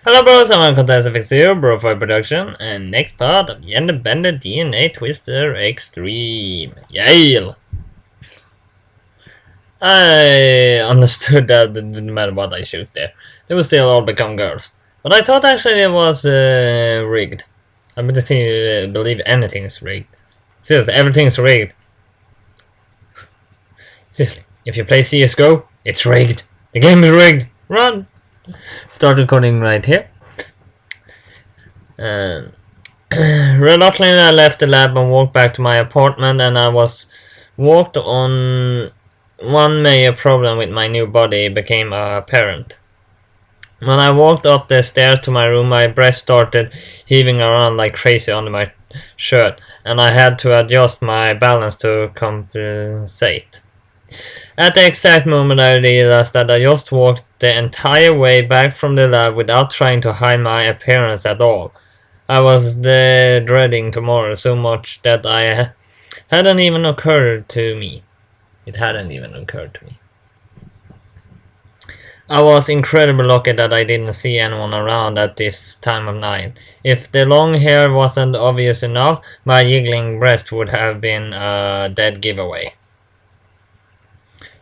Hello bros, I'm Contest FX0, BroFive production, and next part of the Independent DNA Twister Extreme. Yael! I understood that it didn't matter what I shoot there. They would still all become girls. But I thought actually it was rigged. I believe anything's rigged. Seriously, everything's rigged. Seriously, if you play CSGO, it's rigged. The game is rigged. Run! Start recording right here. Reluctantly, I left the lab and walked back to my apartment, and I was walked on. One major problem with my new body became apparent. When I walked up the stairs to my room, my breast started heaving around like crazy under my shirt, and I had to adjust my balance to compensate. At the exact moment, I realized that I just walked the entire way back from the lab without trying to hide my appearance at all. I was dreading tomorrow so much that I hadn't even occurred to me. It hadn't even occurred to me. I was incredibly lucky that I didn't see anyone around at this time of night. If the long hair wasn't obvious enough, my jiggling breast would have been a dead giveaway.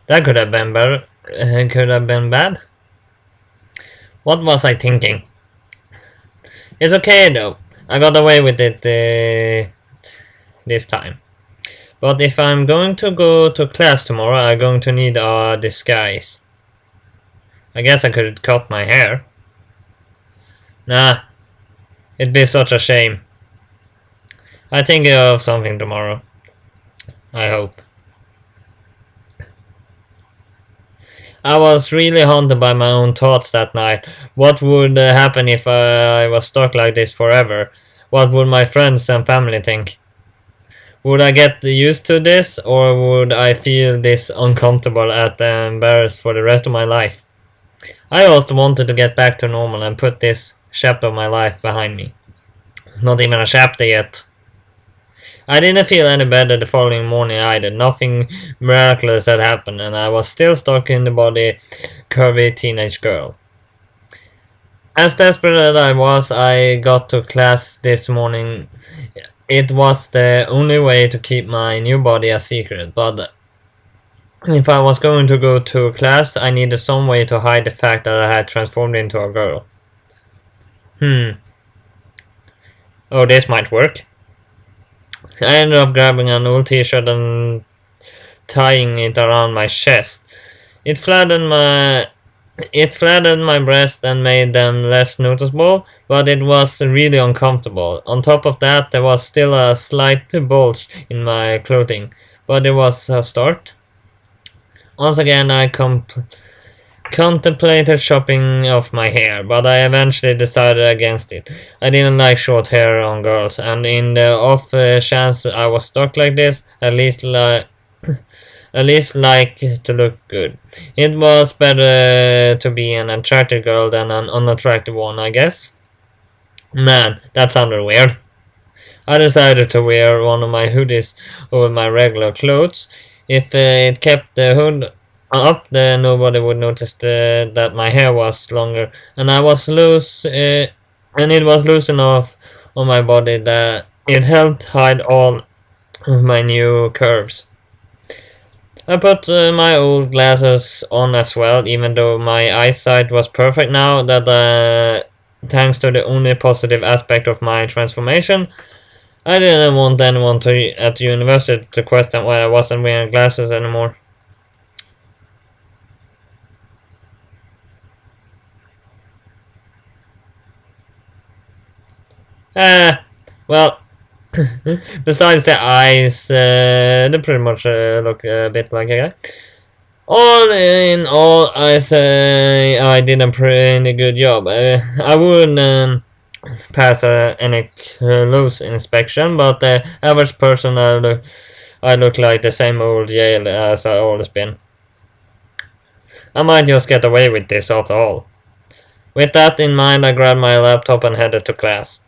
That could have been better. Could have been bad. What was I thinking? It's okay though. I got away with it this time. But if I'm going to go to class tomorrow, I'm going to need a disguise. I guess I could cut my hair. Nah, it'd be such a shame. I think of something tomorrow. I hope. I was really haunted by my own thoughts that night. What would happen if I was stuck like this forever? What would my friends and family think? Would I get used to this, or would I feel this uncomfortable and embarrassed for the rest of my life? I also wanted to get back to normal and put this chapter of my life behind me. Not even a chapter yet. I didn't feel any better the following morning either. Nothing miraculous had happened, and I was still stuck in the body curvy teenage girl. As desperate as I was, I got to class this morning. It was the only way to keep my new body a secret, but if I was going to go to class, I needed some way to hide the fact that I had transformed into a girl. Oh, this might work. I ended up grabbing an old t-shirt and tying it around my chest. It flattened my breast and made them less noticeable, but it was really uncomfortable. On top of that, there was still a slight bulge in my clothing, but it was a start. Once again, I contemplated chopping off my hair, but I eventually decided against it. I didn't like short hair on girls, and in the off chance I was stuck like this, at least like to look good. It was better to be an attractive girl than an unattractive one, I guess. Man, that sounded weird. I decided to wear one of my hoodies over my regular clothes. If it kept the hood up, then nobody would notice that my hair was longer, and I was loose, and it was loose enough on my body that it helped hide all of my new curves. I put my old glasses on as well, even though my eyesight was perfect now, that thanks to the only positive aspect of my transformation. I didn't want anyone at the university to question why I wasn't wearing glasses anymore. Well, besides the eyes, they pretty much look a bit like a guy. All in all, I say I did a pretty good job. I wouldn't pass any close inspection, but the average person I look like the same old Yael as I always been. I might just get away with this after all. With that in mind, I grabbed my laptop and headed to class.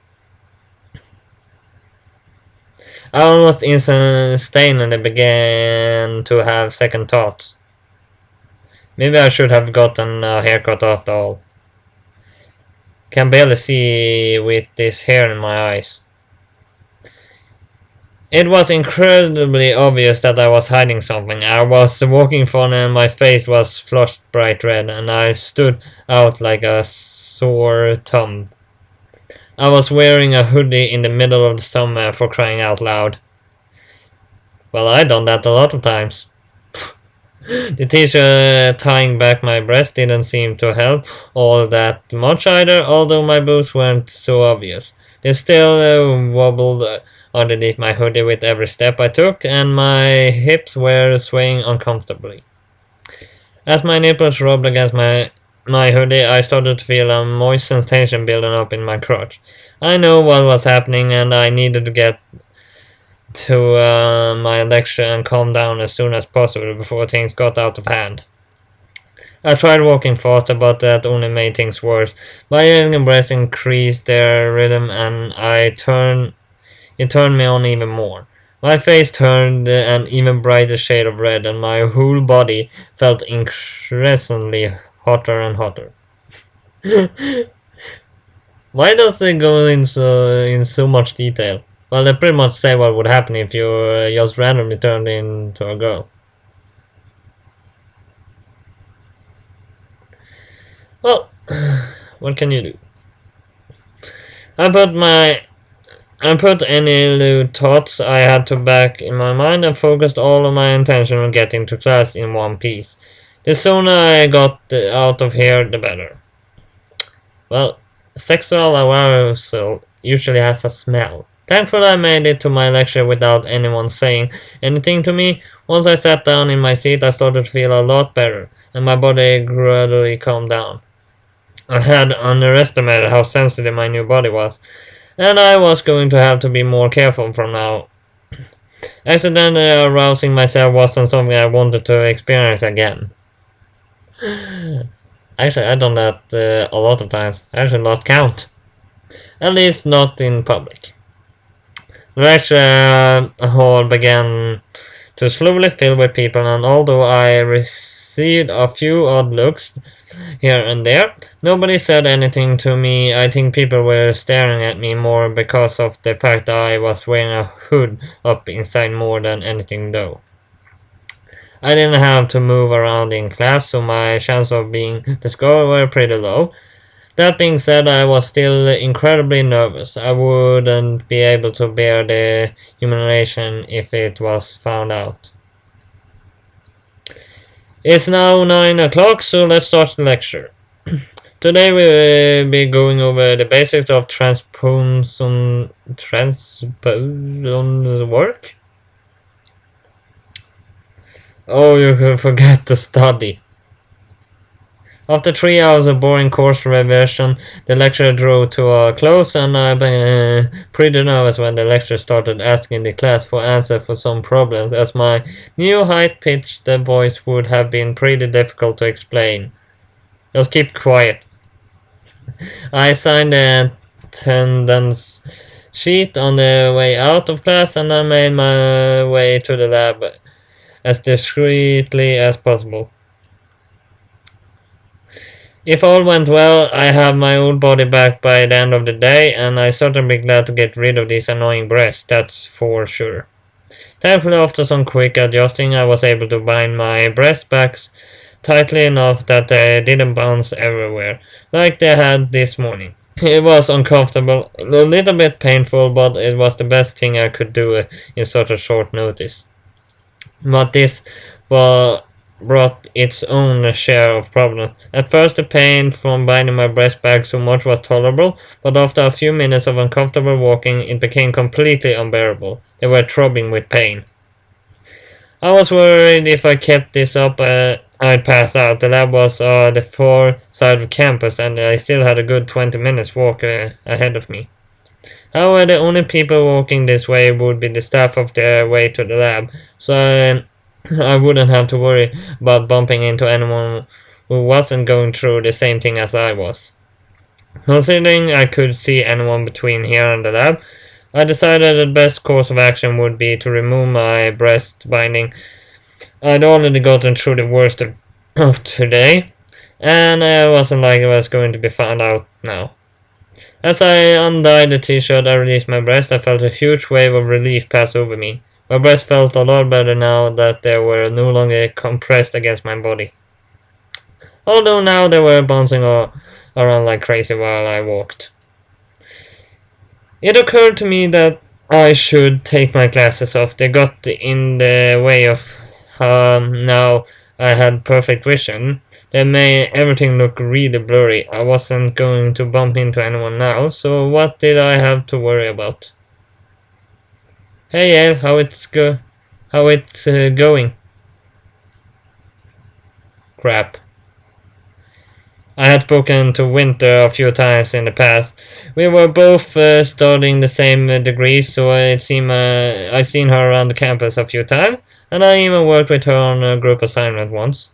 I almost instantly began to have second thoughts. Maybe I should have gotten a haircut after all. can barely see with this hair in my eyes. It was incredibly obvious that I was hiding something. I was walking fun and my face was flushed bright red and I stood out like a sore thumb. I was wearing a hoodie in the middle of the summer, for crying out loud. Well, I done that a lot of times. The t-shirt tying back my breast didn't seem to help all that much either, although my boobs weren't so obvious. They still wobbled underneath my hoodie with every step I took, and my hips were swaying uncomfortably. As my nipples rubbed against my hoodie, I started to feel a moist sensation building up in my crotch. I knew what was happening, and I needed to get to my lecture and calm down as soon as possible before things got out of hand. I tried walking faster, but that only made things worse. My yelling and breasts increased their rhythm, and it turned me on even more. My face turned an even brighter shade of red, and my whole body felt increasingly hotter and hotter. Why does it go in so much detail? Well, they pretty much say what would happen if you just randomly turned into a girl. Well, what can you do? I put any lewd thoughts I had to back in my mind and focused all of my attention on getting to class in one piece. The sooner I got out of here, the better. Well, sexual arousal usually has a smell. Thankfully, I made it to my lecture without anyone saying anything to me. Once I sat down in my seat, I started to feel a lot better, and my body gradually calmed down. I had underestimated how sensitive my new body was, and I was going to have to be more careful from now. Accidentally arousing myself wasn't something I wanted to experience again. Actually, I've done that a lot of times. I actually lost count. At least not in public. The lecture hall began to slowly fill with people, and although I received a few odd looks here and there, nobody said anything to me. I think people were staring at me more because of the fact that I was wearing a hood up inside more than anything though. I didn't have to move around in class, so my chance of being discovered were pretty low. That being said, I was still incredibly nervous. I wouldn't be able to bear the humiliation if it was found out. It's now 9 o'clock, so let's start the lecture. Today we will be going over the basics of transposon work. Oh, you forget to study. After 3 hours of boring course revision, the lecture drew to a close, and I was pretty nervous when the lecturer started asking the class for answers for some problems, as my new high-pitched voice would have been pretty difficult to explain. Just keep quiet. I signed the attendance sheet on the way out of class, and I made my way to the lab as discreetly as possible. If all went well, I have my old body back by the end of the day, and I certainly be glad to get rid of these annoying breasts, that's for sure. Thankfully, after some quick adjusting, I was able to bind my breast backs tightly enough that they didn't bounce everywhere, like they had this morning. It was uncomfortable, a little bit painful, but it was the best thing I could do in such a short notice. But this brought its own share of problems. At first, the pain from binding my breast back so much was tolerable, but after a few minutes of uncomfortable walking, it became completely unbearable. They were throbbing with pain. I was worried if I kept this up, I'd pass out. The lab was the far side of campus, and I still had a good 20 minutes walk ahead of me. However, the only people walking this way would be the staff of the way to the lab, so I wouldn't have to worry about bumping into anyone who wasn't going through the same thing as I was. Considering I could see anyone between here and the lab, I decided the best course of action would be to remove my breast binding. I'd already gotten through the worst of today, and it wasn't like it was going to be found out now. As I untied the t-shirt, I released my breast. I felt a huge wave of relief pass over me. My breast felt a lot better now that they were no longer compressed against my body. Although now they were bouncing around like crazy while I walked. It occurred to me that I should take my glasses off. They got in the way of now I had perfect vision. They made everything look really blurry. I wasn't going to bump into anyone now, so what did I have to worry about? Hey Yael, how it's going? Crap. I had spoken to Winter a few times in the past. We were both studying the same degree, so I seen her around the campus a few times, and I even worked with her on a group assignment once.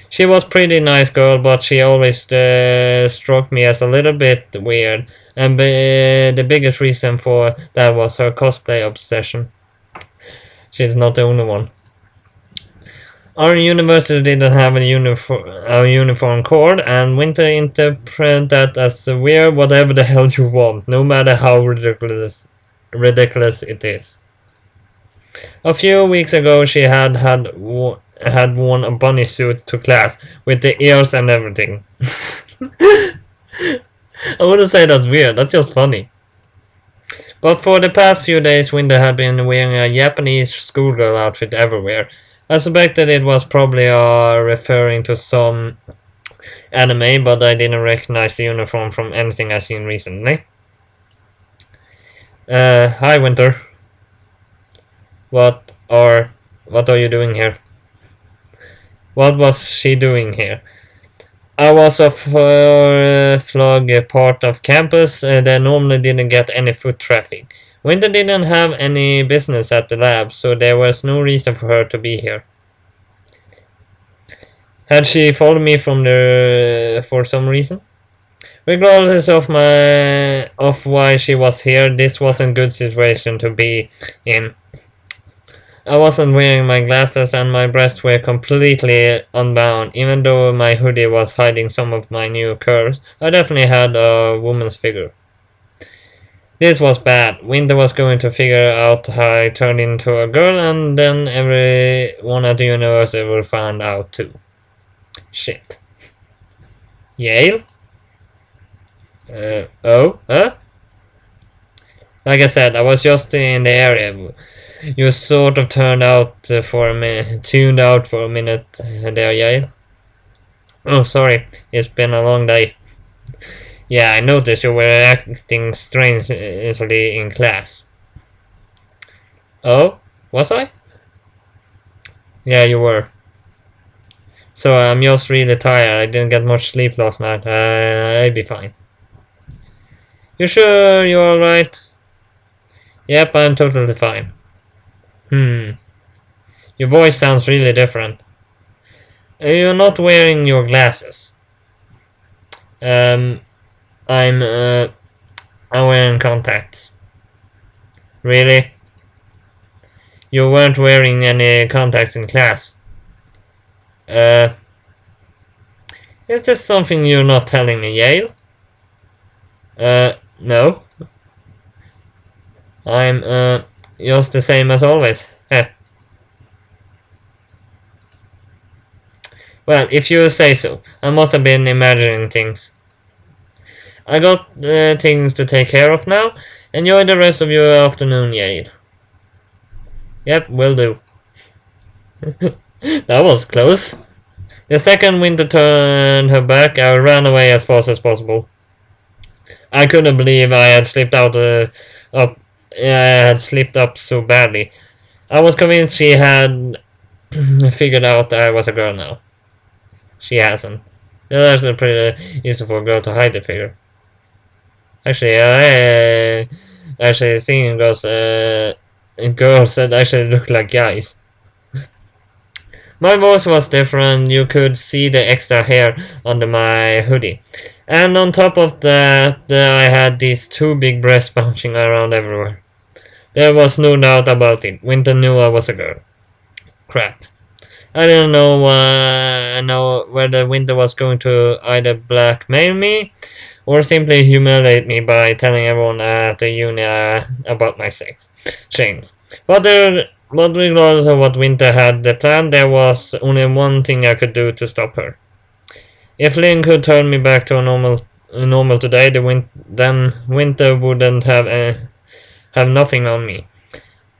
She was a pretty nice girl, but she always struck me as a little bit weird, and the biggest reason for that was her cosplay obsession. She's not the only one. Our university didn't have a uniform code, and Winter interpreted that as wear whatever the hell you want, no matter how ridiculous it is. A few weeks ago, she had worn a bunny suit to class with the ears and everything. I wouldn't say that's weird. That's just funny. But for the past few days, Winter had been wearing a Japanese schoolgirl outfit everywhere. I suspected it was probably referring to some anime, but I didn't recognize the uniform from anything I've seen recently. Hi Winter. What are you doing here? What was she doing here? I was a flog part of campus that normally didn't get any foot traffic. Winter didn't have any business at the lab, so there was no reason for her to be here. Had she followed me for some reason? Regardless of why she was here, this wasn't a good situation to be in. I wasn't wearing my glasses and my breasts were completely unbound. Even though my hoodie was hiding some of my new curves, I definitely had a woman's figure. This was bad. Winter was going to figure out how I turned into a girl, and then everyone at the university will find out too. Shit. Yale? Like I said, I was just in the area. You sort of tuned out for a minute there, Yael. Oh, sorry. It's been a long day. Yeah, I noticed you were acting strangely in class. Oh, was I? Yeah, you were. So I'm just really tired. I didn't get much sleep last night. I'll be fine. You sure you're alright? Yep, I'm totally fine. Your voice sounds really different. You're not wearing your glasses. I'm wearing contacts. Really? You weren't wearing any contacts in class? Is this something you're not telling me, Yael? No. I'm, just the same as always. Well, if you say so. I must have been imagining things. I got things to take care of now. Enjoy the rest of your afternoon, Yael. Yep, will do. That was close. The second Winter turned her back, I ran away as fast as possible. I couldn't believe I had slipped up so badly. I was convinced she had figured out that I was a girl now. She hasn't. It's actually pretty easy for a girl to hide the figure. Actually, seeing girls that actually look like guys. My voice was different. You could see the extra hair under my hoodie. And on top of that, I had these two big breasts bouncing around everywhere. There was no doubt about it. Winter knew I was a girl. Crap. I didn't know whether Winter was going to either blackmail me or simply humiliate me by telling everyone at the uni about my sex change. But regardless of what Winter had planned, there was only one thing I could do to stop her. If Lynn could turn me back to a normal today, then Winter wouldn't have nothing on me.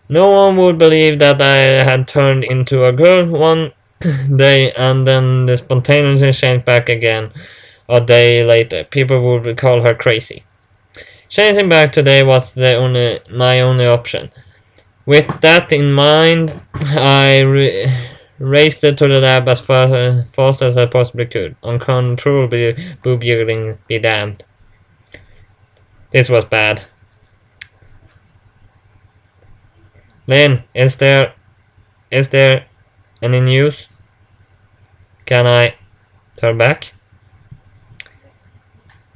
No one would believe that I had turned into a girl one day and then spontaneously changed back again a day later. People would call her crazy. Changing back today was my only option. With that in mind, I raced to the lab as fast as I possibly could. Uncontrollably boob jiggling, be damned. This was bad. Lynn, is there any news? Can I turn back?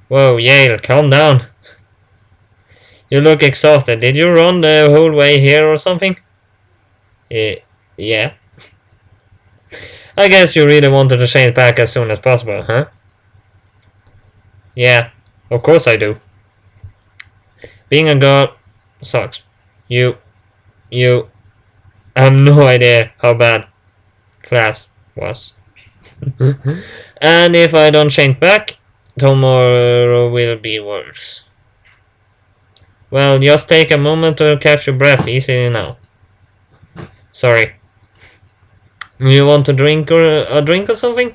Whoa, Yael, calm down. You look exhausted. Did you run the whole way here or something? Yeah. I guess you really wanted to change back as soon as possible, huh? Yeah, of course I do. Being a girl sucks. You have no idea how bad class was. And if I don't change back, tomorrow will be worse. Well, just take a moment to catch your breath easily now. Sorry. You want a drink or something?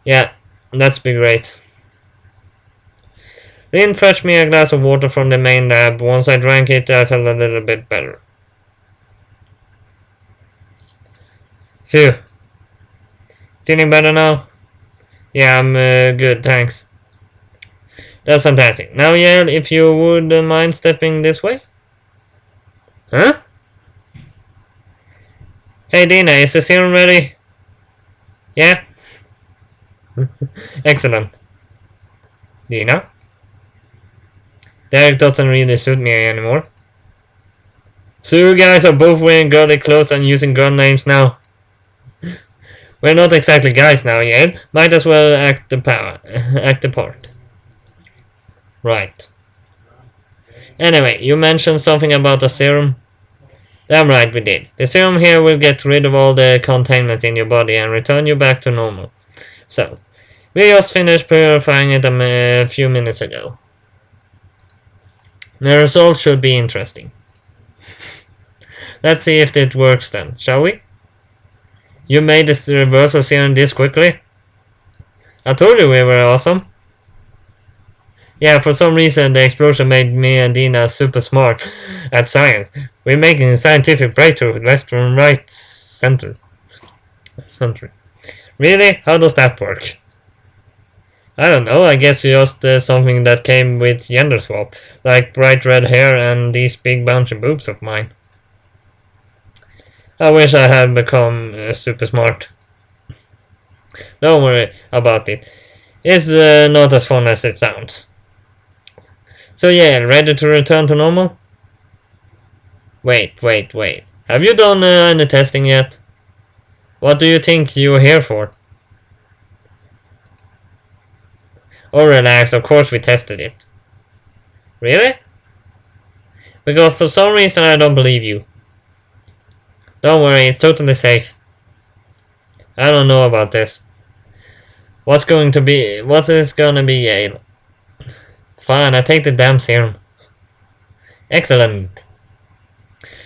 Yeah, that'd be great. Lynn fetched me a glass of water from the main lab. Once I drank it, I felt a little bit better. Phew. Feeling better now? Yeah, I'm good, thanks. That's fantastic. Now, Yael, if you would mind stepping this way? Huh? Hey, Dina, is the serum ready? Yeah? Excellent. Dina? Derek doesn't really suit me anymore. So you guys are both wearing girly clothes and using girl names now. We're not exactly guys now, Yael. Might as well act the part. Right. Anyway, you mentioned something about the serum. Damn right we did. The serum here will get rid of all the contaminants in your body and return you back to normal. So, we just finished purifying it a few minutes ago. The results should be interesting. Let's see if it works then, shall we? You made this reversal serum this quickly? I told you we were awesome. Yeah, for some reason the explosion made me and Dina super smart at science. We're making a scientific breakthrough left and right center. Really? How does that work? I don't know, I guess just something that came with gender swap, like bright red hair and these big bouncy boobs of mine. I wish I had become super smart. Don't worry about it. It's not as fun as it sounds. So yeah, ready to return to normal? Wait. Have you done any testing yet? What do you think you're here for? Oh, relax, of course we tested it. Really? Because for some reason I don't believe you. Don't worry, it's totally safe. I don't know about this. What is gonna be, Yael? Fine, I take the damn serum. Excellent.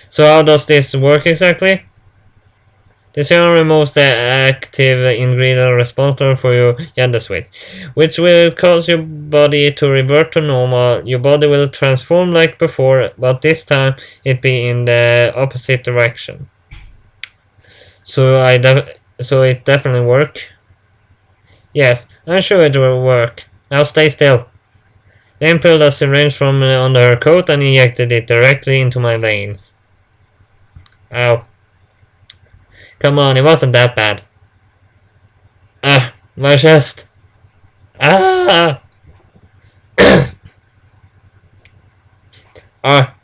So how does this work exactly? The serum removes the active ingredient responsible for your gender switch, which will cause your body to revert to normal. Your body will transform like before, but this time it be in the opposite direction. So it definitely work? Yes, I'm sure it will work. Now stay still. Then pulled a syringe from under her coat and injected it directly into my veins. Ow. Come on, it wasn't that bad. Ah, my chest. Ah! Ah,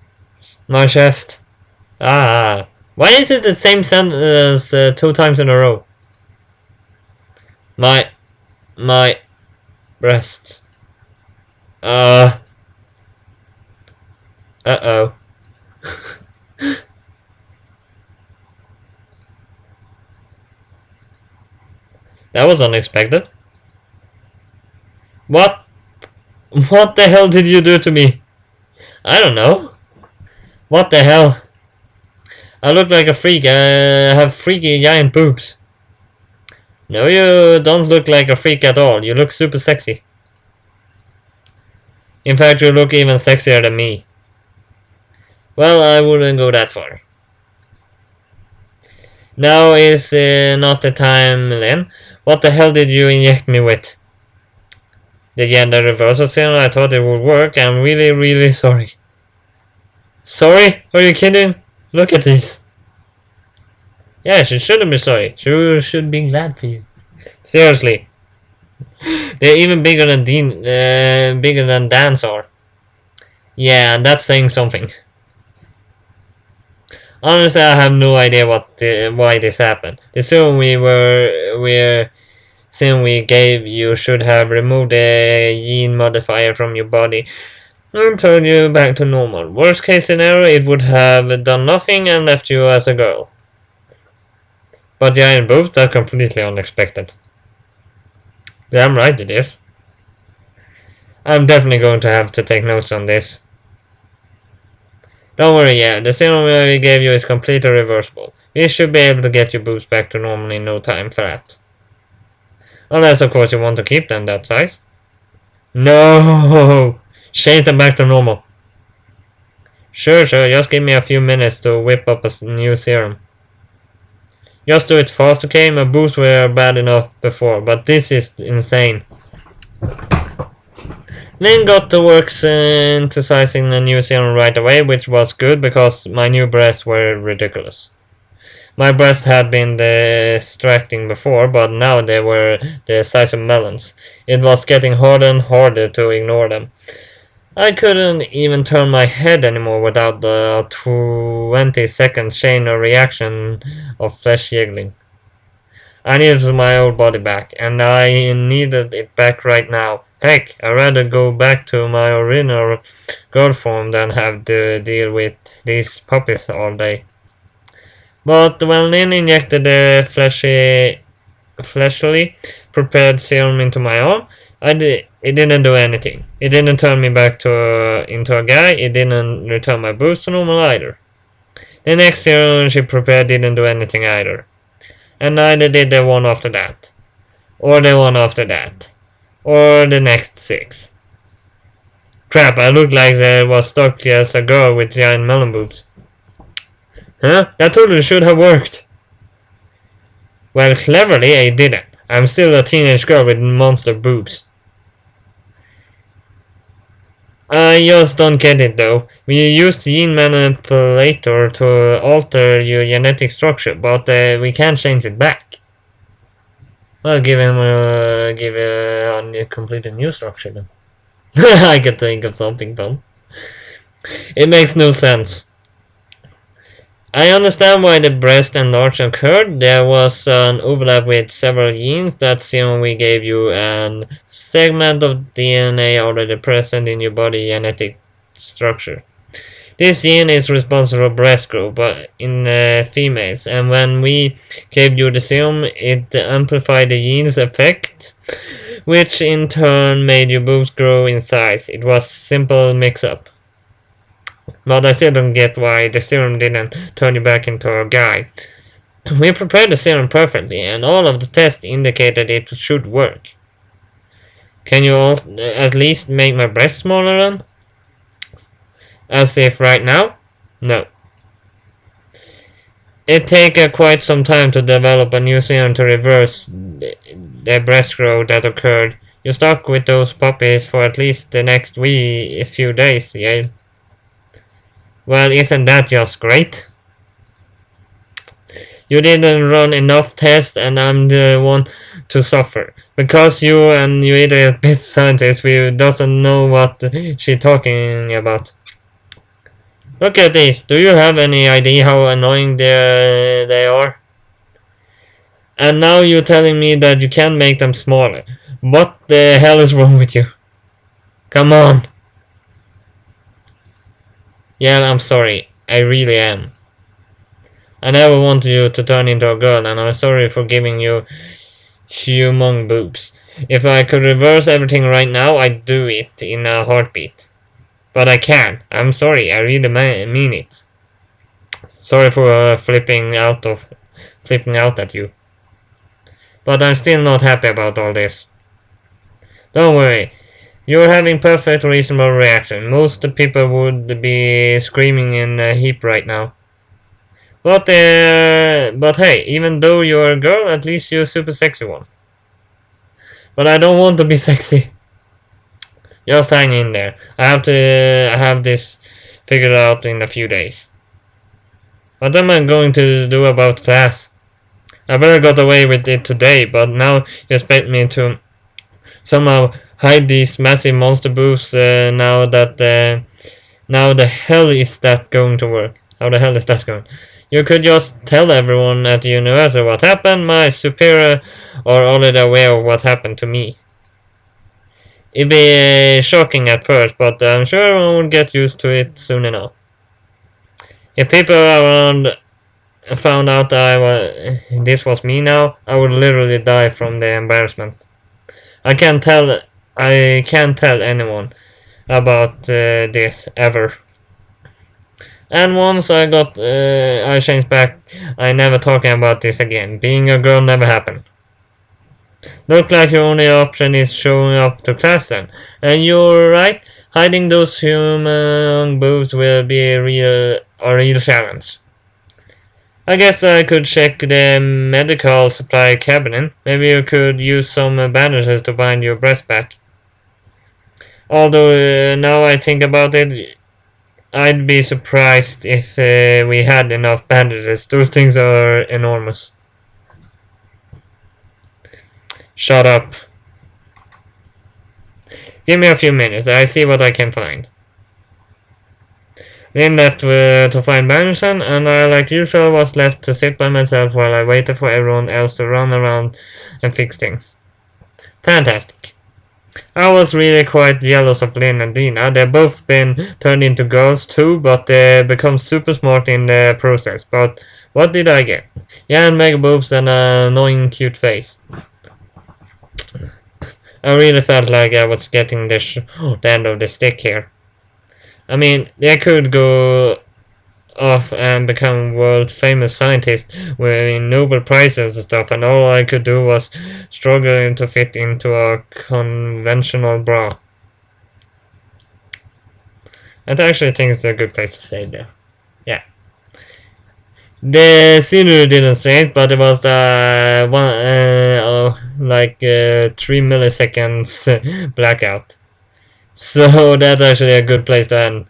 my chest. Ah. Why is it the same sentence 2 times in a row? My breasts. Uh, uh-oh. That was unexpected. What? What the hell did you do to me? I don't know. What the hell? I look like a freak. I have freaky giant boobs. No, you don't look like a freak at all. You look super sexy. In fact, you look even sexier than me. Well, I wouldn't go that far. Now is not the time, Lynn. What the hell did you inject me with? The gender reversal serum, I thought it would work. I'm really, really sorry. Sorry? Are you kidding? Look at this. Yeah, she shouldn't be sorry. She should be glad for you. Seriously. They're even bigger than bigger than Dan's are. Yeah, and that's saying something. Honestly, I have no idea why this happened. The serum we gave you should have removed the gene modifier from your body and turned you back to normal. Worst case scenario, it would have done nothing and left you as a girl. But the iron boobs, that's completely unexpected. Damn right it is. I'm definitely going to have to take notes on this. Don't worry, yeah, the serum we gave you is completely reversible. We should be able to get your boobs back to normal in no time flat. Unless, of course, you want to keep them that size. No! Change them back to normal. Sure, just give me a few minutes to whip up a new serum. Just do it fast, okay? My boobs were bad enough before, but this is insane. Lynn got to work synthesizing a new serum right away, which was good because my new breasts were ridiculous. My breasts had been distracting before, but now they were the size of melons. It was getting harder and harder to ignore them. I couldn't even turn my head anymore without the 20-second chain of reaction of flesh jiggling. I needed my old body back, and I needed it back right now. Heck, I'd rather go back to my original girl form than have to deal with these puppies all day. But when Lynn injected the fleshly prepared serum into my arm, it didn't do anything. It didn't turn me back into a guy. It didn't return my boobs to normal either. The next serum she prepared didn't do anything either. And neither did the one after that. Or the one after that. Or the next 6. Crap, I looked like I was stuck as a girl with giant melon boobs. Huh? That totally should have worked. Well, cleverly I didn't. I'm still a teenage girl with monster boobs. I just don't get it though. We used gene manipulator to alter your genetic structure, but we can't change it back. Well, give a completely new structure then. I can think of something dumb. It makes no sense. I understand why the breast enlargement occurred. There was an overlap with several genes. That serum we gave you and segment of DNA already present in your body genetic structure. This gene is responsible for breast growth but in females, and when we gave you the serum, it amplified the gene's effect, which in turn made your boobs grow in size. It was a simple mix-up. But I still don't get why the serum didn't turn you back into a guy. We prepared the serum perfectly, and all of the tests indicated it should work. Can you all at least make my breasts smaller then? As if right now? No. It takes quite some time to develop a new serum to reverse the breast growth that occurred. You're stuck with those puppies for at least the next few days, Yael. Well, isn't that just great? You didn't run enough tests and I'm the one to suffer. Because you and your idiot bit scientist doesn't know what she's talking about. Look at this. Do you have any idea how annoying they are? And now you're telling me that you can't make them smaller. What the hell is wrong with you? Come on! Yeah, I'm sorry. I really am. I never wanted you to turn into a girl, and I'm sorry for giving you humong boobs. If I could reverse everything right now, I'd do it in a heartbeat. But I can't. I'm sorry. I really mean it. Sorry for flipping out at you. But I'm still not happy about all this. Don't worry. You're having perfect reasonable reaction. Most people would be screaming in a heap right now. But hey, even though you're a girl, at least you're a super sexy one. But I don't want to be sexy. Just hang in there. I have this figured out in a few days. What am I going to do about class? I better got away with it today, but now you expect me to somehow hide these massive monster boobs. Now the hell is that going to work? How the hell is that going? You could just tell everyone at the university what happened. My superior are already aware of what happened to me. It'd be shocking at first, but I'm sure everyone will get used to it soon enough. If people around found out this was me now, I would literally die from the embarrassment. I can't tell anyone about this ever. And once I changed back, I never talking about this again. Being a girl never happened. Look like your only option is showing up to class then. And you're right, hiding those human boobs will be a real challenge. I guess I could check the medical supply cabinet. Maybe you could use some bandages to bind your breast back. Although now I think about it, I'd be surprised if we had enough bandages. Those things are enormous. Shut up. Give me a few minutes. I see what I can find. Then left to find Banderson, and I, like usual, was left to sit by myself while I waited for everyone else to run around and fix things. Fantastic. I was really quite jealous of Lynn and Dina. They've both been turned into girls too, but they become super smart in the process. But what did I get? Yeah, and mega boobs and an annoying cute face. I really felt like I was getting the end of the stick here. I mean, they could go off and become world famous scientists winning Nobel Prizes and stuff, and all I could do was struggling to fit into a conventional bra. I actually think it's a good place to stay there. Yeah. The scenery didn't say it, but it was 3 milliseconds blackout. So that's actually a good place to end.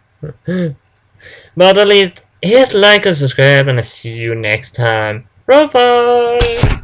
But at least hit like and subscribe, and I'll see you next time. BroFive!